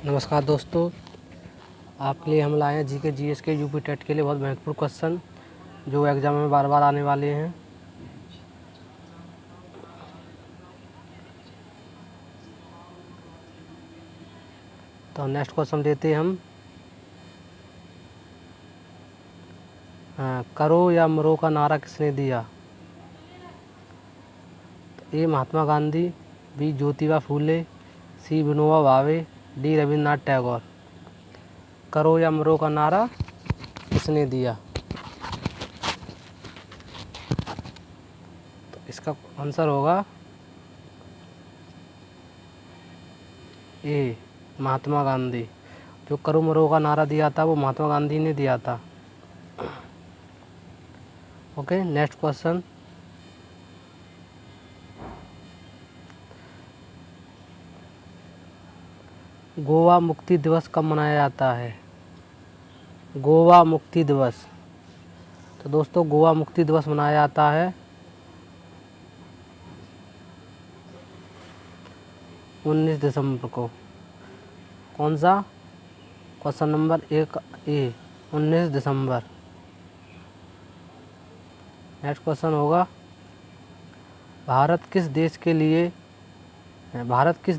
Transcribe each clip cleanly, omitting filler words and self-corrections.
नमस्कार दोस्तों, आपके लिए हम लाए हैं जीके जीएस के यूपी टेट के लिए बहुत महत्वपूर्ण क्वेश्चन जो एग्ज़ाम में बार बार आने वाले हैं। तो नेक्स्ट क्वेश्चन लेते हैं हम। करो या मरो का नारा किसने दिया? तो ए महात्मा गांधी, बी ज्योतिबा फूले, सी विनोबा भावे, डी रविन्द्रनाथ टैगोर। करो या मरो का नारा किसने दिया? तो इसका आंसर होगा ए महात्मा गांधी। जो करो मरो का नारा दिया था वो महात्मा गांधी ने दिया था। Okay, next question. गोवा मुक्ति दिवस कब मनाया जाता है? गोवा मुक्ति दिवस। तो दोस्तों, गोवा मुक्ति दिवस मनाया जाता है 19 दिसंबर को। कौन सा? क्वेश्चन नंबर 1A 19 दिसंबर। नेक्स्ट क्वेश्चन होगा, भारत किस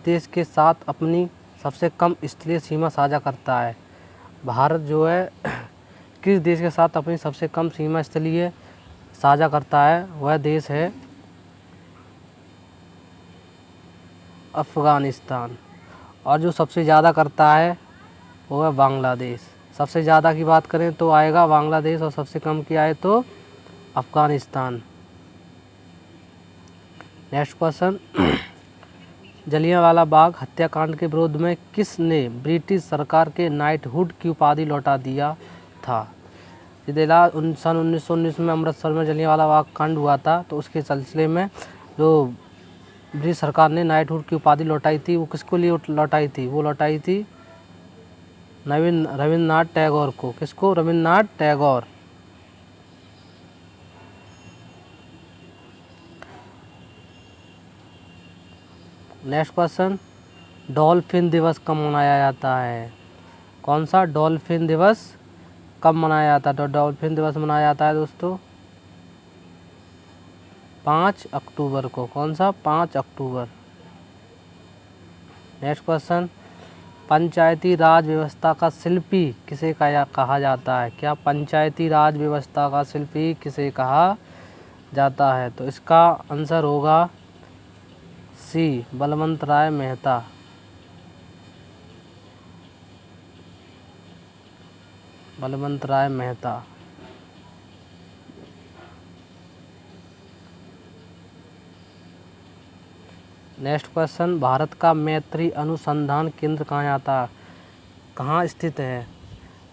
देश के साथ अपनी सबसे कम स्थलीय सीमा साझा करता है? भारत जो है किस देश के साथ अपनी सबसे कम सीमा स्थलीय साझा करता है? वह देश है अफ़गानिस्तान। और जो सबसे ज़्यादा करता है वो है बांग्लादेश। सबसे ज़्यादा की बात करें तो आएगा बांग्लादेश, और सबसे कम की आए तो अफ़गानिस्तान। नेक्स्ट क्वेश्चन, जलियांवाला बाग हत्याकांड के विरोध में किसने ब्रिटिश सरकार के नाइटहुड की उपाधि लौटा दिया था? सन 1919 में अमृतसर में जलियांवाला बाग कांड हुआ था, तो उसके सिलसिले में जो ब्रिटिश सरकार ने नाइटहुड की उपाधि लौटाई थी, वो किसको लिए लौटाई थी? वो लौटाई थी रविन्द्रनाथ टैगोर को। किसको? Rabindranath Tagore. Next question, dolphin दिवस कब मनाया जाता है? कौन सा? डॉल्फिन दिवस कब मनाया जाता है? तो डॉल्फिन दिवस मनाया जाता है दोस्तों 5 अक्टूबर को। कौन सा? 5 अक्टूबर। नेक्स्ट क्वेश्चन, पंचायती राज व्यवस्था का शिल्पी किसे कहा जाता है? क्या पंचायती राज व्यवस्था का शिल्पी किसे कहा जाता है? तो इसका आंसर होगा सी बलवंत राय मेहता। बलवंत राय मेहता। नेक्स्ट क्वेश्चन, भारत का मैत्री अनुसंधान केंद्र कहाँ स्थित है?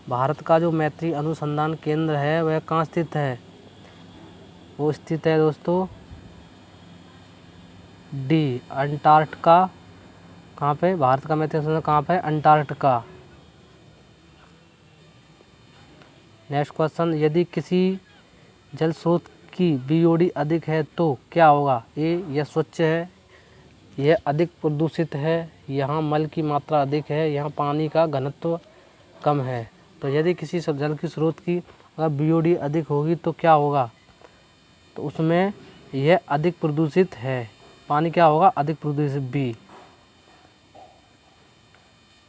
भारत का जो मैत्री अनुसंधान केंद्र है वह कहाँ स्थित है? वो स्थित है दोस्तों डी अंटार्कटिका। कहाँ पे? भारत का मैत्री अनुसंधान कहाँ पे? अंटार्कटिका। नेक्स्ट क्वेश्चन, यदि किसी जल स्रोत की बीओडी अधिक है तो क्या होगा? ए यह स्वच्छ है, यह अधिक प्रदूषित है, यहाँ मल की मात्रा अधिक है, यहाँ पानी का घनत्व कम है। तो यदि किसी जल की स्रोत की अगर बीओडी अधिक होगी तो क्या होगा? तो उसमें यह अधिक प्रदूषित है। पानी क्या होगा? अधिक प्रदूषित, बी।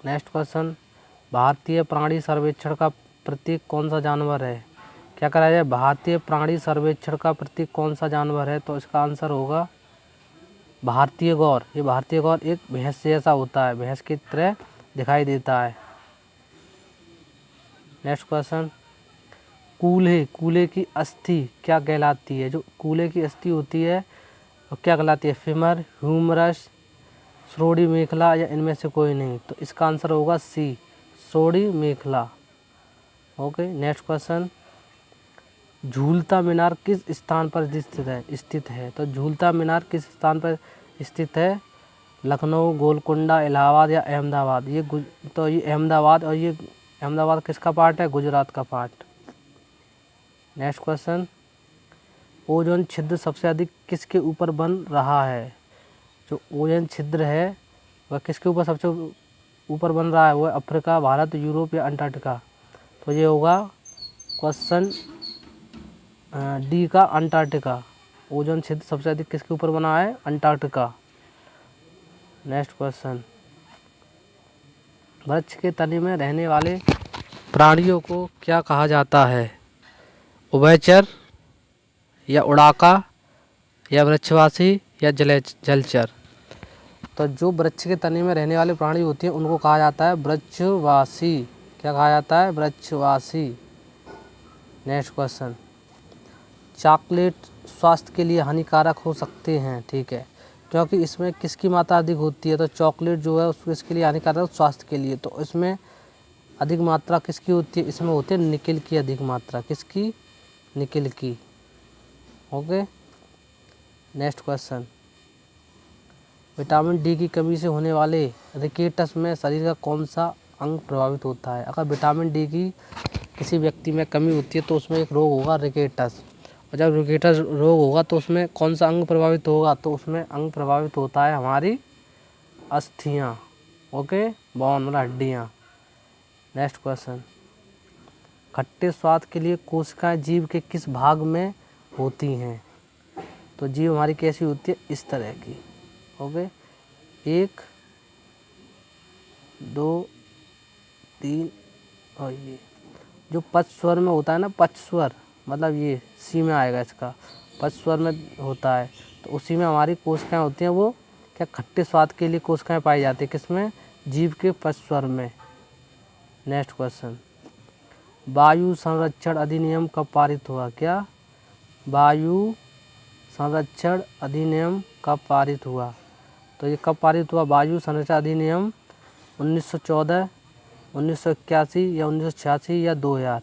नेक्स्ट क्वेश्चन, भारतीय प्राणी सर्वेक्षण का प्रतीक कौन सा जानवर है? क्या करा जाए? भारतीय प्राणी सर्वेक्षण का प्रतीक कौन सा जानवर है? तो इसका आंसर होगा भारतीय गौर। ये भारतीय गौर एक भैंस जैसा होता है, भैंस की तरह दिखाई देता है। नेक्स्ट क्वेश्चन, कूल्हे की अस्थि क्या कहलाती है? जो कूल्हे की अस्थि होती है वो क्या कहलाती है? फीमर, ह्यूमरस, श्रोणि मेखला, या इनमें से कोई नहीं? तो इसका आंसर होगा सी श्रोणि मेखला। ओके, नेक्स्ट क्वेश्चन, झूलता मीनार किस स्थान पर स्थित है? तो झूलता मीनार किस स्थान पर स्थित है? लखनऊ, गोलकुंडा, इलाहाबाद या अहमदाबाद? ये अहमदाबाद, और ये अहमदाबाद किसका पार्ट है? गुजरात का पार्ट। नेक्स्ट क्वेश्चन, ओजोन छिद्र सबसे अधिक किसके ऊपर बन रहा है? जो ओजोन छिद्र है वह किसके ऊपर सबसे ऊपर बन रहा है? वो अफ्रीका, भारत, यूरोप या अंटार्कटिका। तो ये होगा क्वेश्चन डी का अंटार्कटिका। ओजोन क्षेत्र सबसे अधिक किसके ऊपर बना है? अंटार्कटिका। नेक्स्ट क्वेश्चन, वृक्ष के तने में रहने वाले प्राणियों को क्या कहा जाता है? उभयचर या उड़ाका या वृक्षवासी या जलचर। तो जो वृक्ष के तने में रहने वाले प्राणी होते हैं उनको कहा जाता है वृक्षवासी। क्या कहा जाता है? वृक्षवासी। नेक्स्ट क्वेश्चन, चॉकलेट स्वास्थ्य के लिए हानिकारक हो सकते हैं, ठीक है, क्योंकि इसमें किसकी मात्रा अधिक होती है? तो चॉकलेट जो है उसको इसके लिए हानिकारक स्वास्थ्य के लिए, तो इसमें अधिक मात्रा किसकी होती है? इसमें होती है निकेल की अधिक मात्रा। किसकी? निकेल की। Okay. Next question, vitamin D की कमी से होने वाले रिकेटस में शरीर का कौन सा अंग प्रभावित होता है? अगर विटामिन डी की किसी व्यक्ति में कमी होती है तो उसमें एक रोग होगा रिकेटस। और जब रिकेटस रोग होगा तो उसमें कौन सा अंग प्रभावित होगा? तो उसमें अंग प्रभावित होता है हमारी अस्थियाँ। ओके, बोन मतलब हड्डियाँ। नेक्स्ट क्वेश्चन, खट्टे स्वाद के लिए कोशिकाएं जीव के किस भाग में होती हैं? तो जीव हमारी कैसी होती है? इस तरह की। ओके, 1 2 3 और ये जो पचस्वर में होता है ना, पचस्वर मतलब ये सी में आएगा इसका, पचस्वर में होता है, तो उसी में हमारी कोशिकाएं होती हैं। वो क्या खट्टे स्वाद के लिए कोशिकाएं पाई जाती है? किसमें? जीव के पचस्वर में। नेक्स्ट क्वेश्चन, वायु संरक्षण अधिनियम कब पारित हुआ? क्या? वायु संरक्षण अधिनियम कब पारित हुआ? तो ये कब पारित हुआ? वायु संरक्षण अधिनियम 1914, 1981 या 1986 या 2000।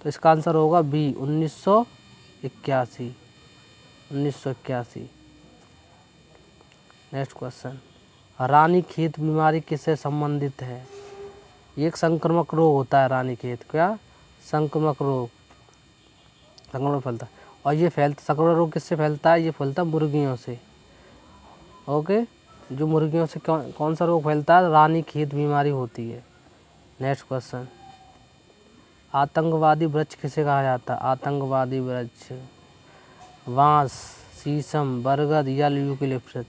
तो इसका आंसर होगा बी 1981। 1981। नेक्स्ट क्वेश्चन, रानीखेत बीमारी किससे संबंधित है? एक संक्रामक रोग होता है रानीखेत। क्या? संक्रामक रोग। संक्रमण फैलता है और ये संक्रमण रोग किससे फैलता है? ये फैलता है मुर्गियों से। ओके, जो मुर्गियों से कौन सा रोग फैलता है? रानीखेत बीमारी होती है। नेक्स्ट क्वेश्चन, आतंकवादी वृक्ष किसे कहा जाता है? आतंकवादी वृक्ष बांस, शीशम, बरगद या यूकेलिप्टस।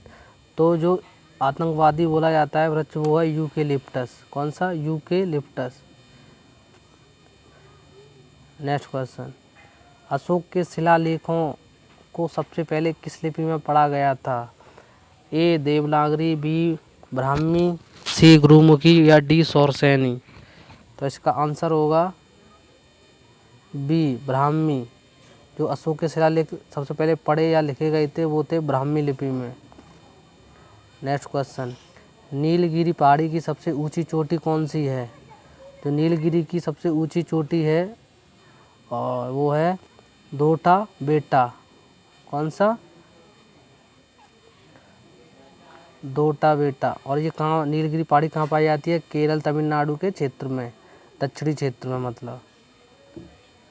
तो जो आतंकवादी बोला जाता है वृक्ष वो है यूकेलिप्टस। कौन सा? यूकेलिप्टस। नेक्स्ट क्वेश्चन, अशोक के शिलालेखों को सबसे पहले किस लिपि में पढ़ा गया था? ए देवनागरी, बी ब्राह्मी, सी गुरुमुखी या डी सौरसेनी। तो इसका आंसर होगा बी ब्राह्मी। जो अशोक के शिलालेख सबसे पहले पढ़े या लिखे गए थे वो थे ब्राह्मी लिपि में। नेक्स्ट क्वेश्चन, नीलगिरी पहाड़ी की सबसे ऊंची चोटी कौन सी है? जो नीलगिरी की सबसे ऊंची चोटी है और वो है दोटा बेटा। कौन सा? दोटा बेटा। और ये कहाँ, नीलगिरी पहाड़ी कहाँ पाई जाती है? केरल तमिलनाडु के क्षेत्र में, दक्षिणी क्षेत्र में मतलब।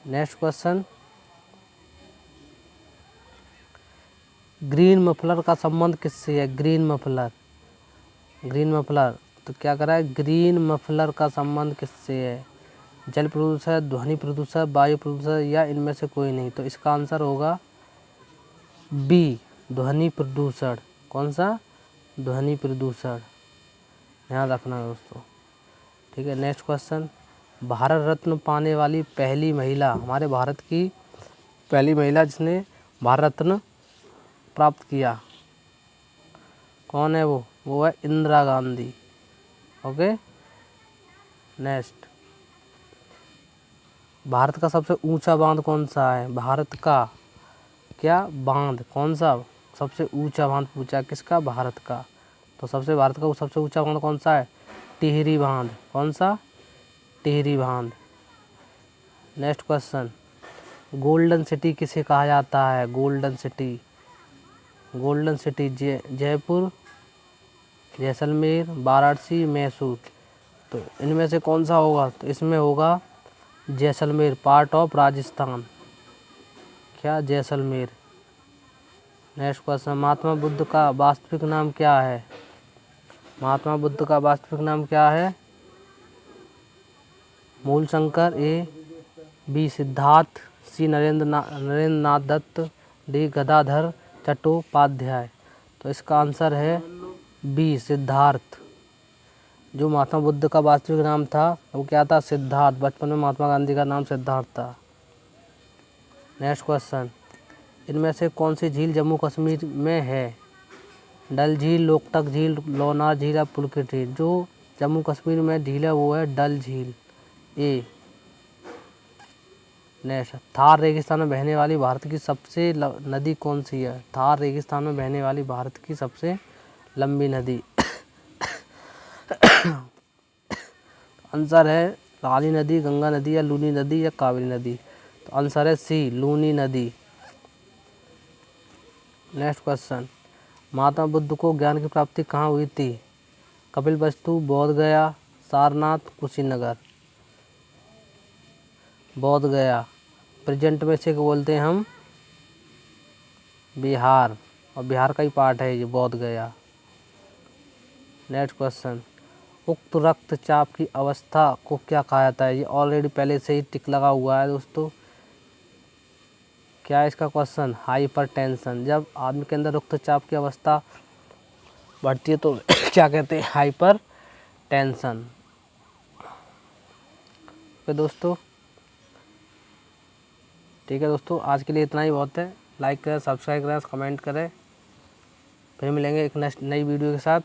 नेक्स्ट क्वेश्चन, ग्रीन मफलर का संबंध किससे है? Green muffler. ग्रीन मफलर तो क्या करा है? ग्रीन मफलर का संबंध किससे है? जल प्रदूषण, ध्वनि प्रदूषण, वायु प्रदूषण या इनमें से कोई नहीं। तो इसका आंसर होगा बी ध्वनि प्रदूषण। कौन सा? ध्वनि प्रदूषण। ध्यान रखना दोस्तों, ठीक है। नेक्स्ट क्वेश्चन, भारत रत्न पाने वाली पहली महिला, हमारे भारत की पहली महिला जिसने भारत रत्न प्राप्त किया, कौन है वो? वो है इंदिरा गांधी। ओके। नेक्स्ट, भारत का सबसे ऊंचा बांध कौन सा है? भारत का क्या बांध, कौन सा सबसे ऊंचा बांध पूछा? किसका? भारत का। तो भारत का सबसे ऊंचा बांध कौन सा है? टिहरी बांध। कौन सा? टिहरी बांध। नेक्स्ट क्वेश्चन, गोल्डन सिटी किसे कहा जाता है? Golden city. Golden city Jaipur, Jaisalmer, Varanasi, Mysore. तो इनमें से कौन सा होगा? तो इसमें होगा जैसलमेर, पार्ट ऑफ राजस्थान। क्या? जैसलमेर। नेक्स्ट क्वेश्चन, महात्मा बुद्ध का वास्तविक नाम क्या है? महात्मा बुद्ध का वास्तविक नाम क्या है? मूलशंकर, ए, बी सिद्धार्थ, सी नरेंद्र नाथ दत्त, डी गदाधर चट्टोपाध्याय। तो इसका आंसर है बी सिद्धार्थ। जो महात्मा बुद्ध का वास्तविक नाम था वो क्या था? सिद्धार्थ। बचपन में महात्मा गांधी का नाम सिद्धार्थ था। नेक्स्ट क्वेश्चन, इनमें से कौन सी झील जम्मू कश्मीर में है? डल झील, लोकटक झील, लोनार झील या पुलकित झील। जो जम्मू कश्मीर में झील है वो है डल झील, ए। नेक्स्ट, थार रेगिस्तान में बहने वाली भारत की सबसे नदी कौन सी है? थार रेगिस्तान में बहने वाली भारत की सबसे लंबी नदी आंसर है राली नदी, गंगा नदी या लूनी नदी या कावेरी नदी। तो आंसर है सी, लूनी नदी। नेक्स्ट क्वेश्चन, महात्मा बुद्ध को ज्ञान की प्राप्ति कहाँ हुई थी? कपिलवस्तु, बोध गया, सारनाथ, कुशीनगर। बोध गया। प्रेजेंट में से बोलते हैं हम बिहार, और बिहार का ही पार्ट है ये बोध गया। नेक्स्ट क्वेश्चन, उक्त रक्तचाप की अवस्था को क्या कहा जाता है? ये ऑलरेडी पहले से ही टिक लगा हुआ है दोस्तों। क्या है इसका क्वेश्चन? हाइपरटेंशन। जब आदमी के अंदर रक्तचाप की अवस्था बढ़ती है तो क्या कहते हैं? Hyper tension. तो दोस्तों ठीक है दोस्तों, आज के लिए इतना ही बहुत है। लाइक करें, सब्सक्राइब करें, कमेंट करें। फिर मिलेंगे एक नेक्स्ट नई वीडियो के साथ।